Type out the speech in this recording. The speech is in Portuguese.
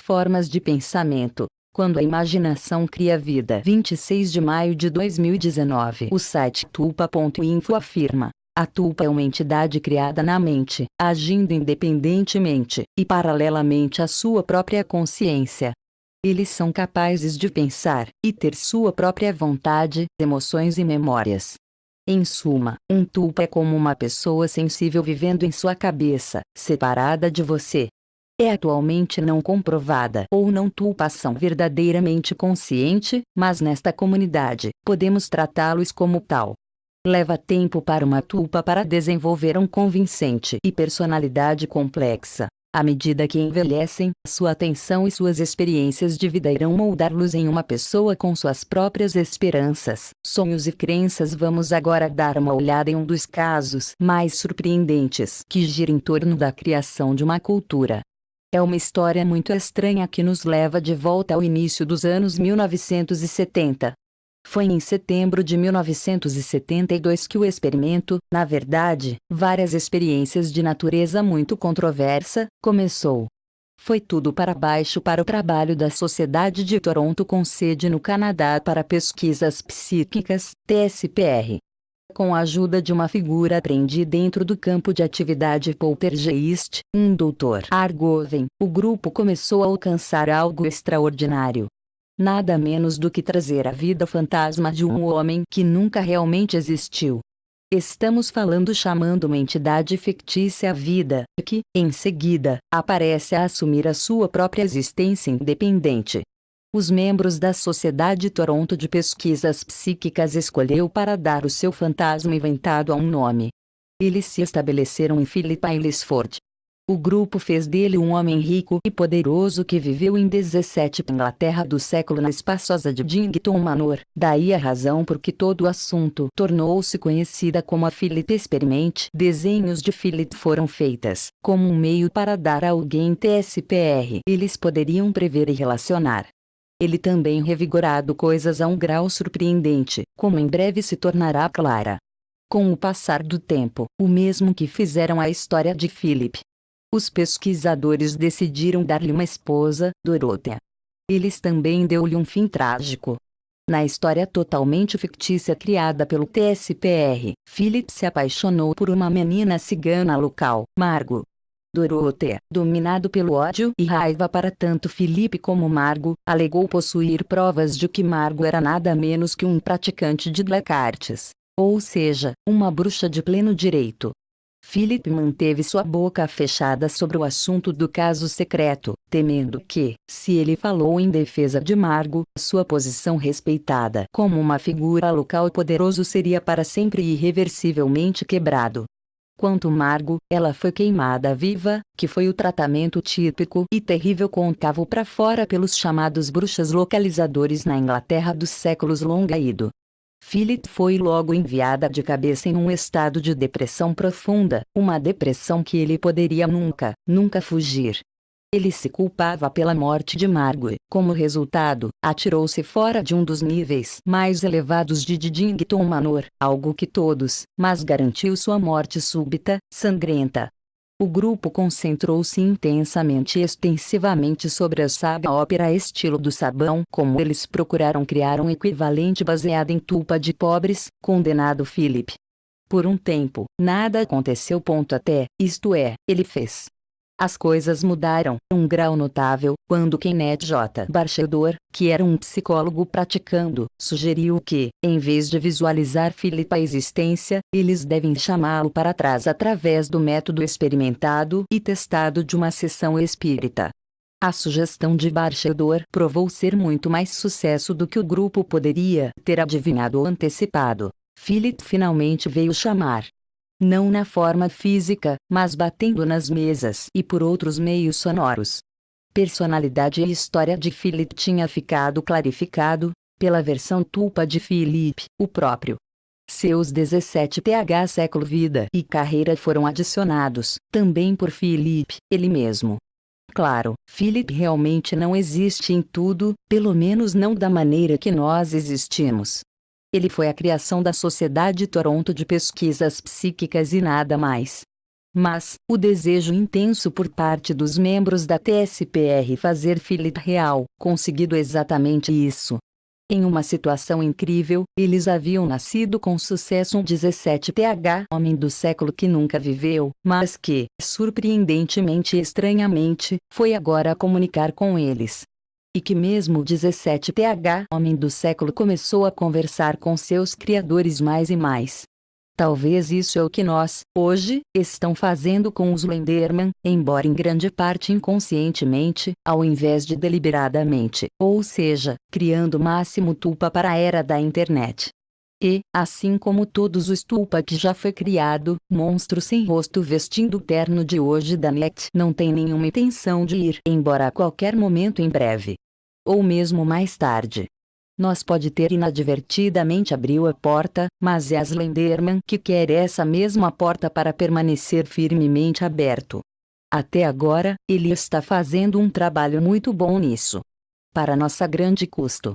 Formas de pensamento. Quando a imaginação cria vida. 26 de maio de 2019. O site tulpa.info afirma: a tulpa é uma entidade criada na mente, agindo independentemente e paralelamente à sua própria consciência. Eles são capazes de pensar e ter sua própria vontade, emoções e memórias. Em suma, um tulpa é como uma pessoa sensível vivendo em sua cabeça, separada de você. É atualmente não comprovada ou não tulpação verdadeiramente consciente, mas nesta comunidade, podemos tratá-los como tal. Leva tempo para uma tulpa para desenvolver um convincente e personalidade complexa. À medida que envelhecem, sua atenção e suas experiências de vida irão moldá-los em uma pessoa com suas próprias esperanças, sonhos e crenças. Vamos agora dar uma olhada em um dos casos mais surpreendentes que gira em torno da criação de uma cultura. É uma história muito estranha que nos leva de volta ao início dos anos 1970. Foi em setembro de 1972 que o experimento, na verdade, várias experiências de natureza muito controversa, começou. Foi tudo para baixo para o trabalho da Sociedade de Toronto com sede no Canadá para Pesquisas Psíquicas, TSPR. Com a ajuda de uma figura apreendida dentro do campo de atividade poltergeist, um Dr. Argoven, o grupo começou a alcançar algo extraordinário. Nada menos do que trazer à vida o fantasma de um homem que nunca realmente existiu. Estamos chamando uma entidade fictícia à vida, que, em seguida, aparece a assumir a sua própria existência independente. Os membros da Sociedade Toronto de Pesquisas Psíquicas escolheu para dar o seu fantasma inventado a um nome. Eles se estabeleceram em Philip Aylesford. O grupo fez dele um homem rico e poderoso que viveu em 17 Inglaterra do século na espaçosa de Dington Manor. Daí a razão por que todo o assunto tornou-se conhecida como a Philip Experiment. Desenhos de Philip foram feitas como um meio para dar a alguém TSPR. Eles poderiam prever e relacionar. Ele também revigorado coisas a um grau surpreendente, como em breve se tornará clara. Com o passar do tempo, o mesmo que fizeram a história de Philip. Os pesquisadores decidiram dar-lhe uma esposa, Dorothea. Eles também deu-lhe um fim trágico. Na história totalmente fictícia criada pelo TSPR, Philip se apaixonou por uma menina cigana local, Margot. Dorothea, dominado pelo ódio e raiva para tanto Philip como Margot, alegou possuir provas de que Margot era nada menos que um praticante de black arts, ou seja, uma bruxa de pleno direito. Philip manteve sua boca fechada sobre o assunto do caso secreto, temendo que, se ele falou em defesa de Margot, sua posição respeitada como uma figura local poderoso seria para sempre e irreversivelmente quebrado. Quanto Margot, ela foi queimada viva, que foi o tratamento típico e terrível côncavo para fora pelos chamados bruxas localizadores na Inglaterra dos séculos longa-ido. Philip foi logo enviada de cabeça em um estado de depressão profunda, uma depressão que ele poderia nunca fugir. Ele se culpava pela morte de Margot. Como resultado, atirou-se fora de um dos níveis mais elevados de Dington Manor, algo que todos, mas garantiu sua morte súbita, sangrenta. O grupo concentrou-se intensamente e extensivamente sobre a saga ópera estilo do sabão, como eles procuraram criar um equivalente baseado em tulpa de pobres, condenado Philip. Por um tempo, nada aconteceu. Até, isto é, ele fez. As coisas mudaram, um grau notável, quando Kenneth J. Batchelor, que era um psicólogo praticando, sugeriu que, em vez de visualizar Philip a existência, eles devem chamá-lo para trás através do método experimentado e testado de uma sessão espírita. A sugestão de Batchelor provou ser muito mais sucesso do que o grupo poderia ter adivinhado ou antecipado. Philip finalmente veio chamar. Não na forma física, mas batendo nas mesas e por outros meios sonoros. Personalidade e história de Philip tinha ficado clarificado, pela versão tulpa de Philip, o próprio. Seus 17 th século vida e carreira foram adicionados, também por Philip, ele mesmo. Claro, Philip realmente não existe em tudo, pelo menos não da maneira que nós existimos. Ele foi a criação da Sociedade Toronto de Pesquisas Psíquicas e nada mais. Mas, o desejo intenso por parte dos membros da TSPR fazer Philip real, conseguido exatamente isso. Em uma situação incrível, eles haviam nascido com sucesso um 17th homem do século que nunca viveu, mas que, surpreendentemente e estranhamente, foi agora comunicar com eles. E que mesmo o 17th homem do século começou a conversar com seus criadores mais e mais. Talvez isso é o que nós, hoje, estão fazendo com os Slenderman, embora em grande parte inconscientemente, ao invés de deliberadamente, ou seja, criando o máximo tulpa para a era da internet. E, assim como todos os tulpa que já foi criado, monstro sem rosto vestindo o terno de hoje da net não tem nenhuma intenção de ir embora a qualquer momento em breve. Ou mesmo mais tarde. Nós pode ter inadvertidamente abriu a porta, mas é a Slenderman que quer essa mesma porta para permanecer firmemente aberto. Até agora, ele está fazendo um trabalho muito bom nisso. Para nossa grande custo.